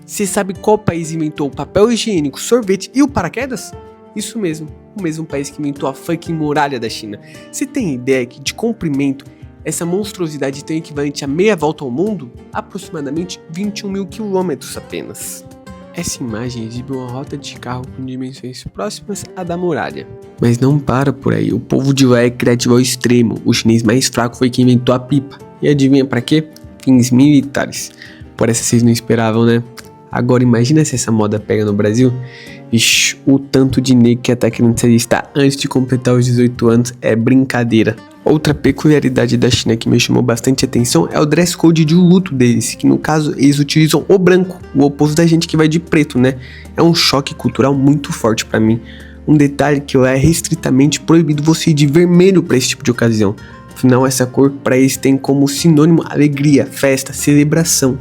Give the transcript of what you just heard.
Você sabe qual país inventou o papel higiênico, sorvete e o paraquedas? Isso mesmo, o mesmo país que inventou a fucking muralha da China. Você tem ideia que, de comprimento, essa monstruosidade tem o equivalente a meia volta ao mundo? Aproximadamente 21 mil quilômetros apenas. Essa imagem exibe uma rota de carro com dimensões próximas à da muralha. Mas não para por aí, o povo de lá é criativo ao extremo. O chinês mais fraco foi quem inventou a pipa. E adivinha pra quê? Fins militares. Por essa vocês não esperavam, né? Agora imagina se essa moda pega no Brasil. Ixi, o tanto de negro que tá querendo se alistar antes de completar os 18 anos é brincadeira. Outra peculiaridade da China que me chamou bastante atenção é o dress code de luto deles, que no caso eles utilizam o branco, o oposto da gente que vai de preto, né? É um choque cultural muito forte pra mim. Um detalhe que lá é restritamente proibido você ir de vermelho pra esse tipo de ocasião. Afinal, essa cor pra eles tem como sinônimo alegria, festa, celebração.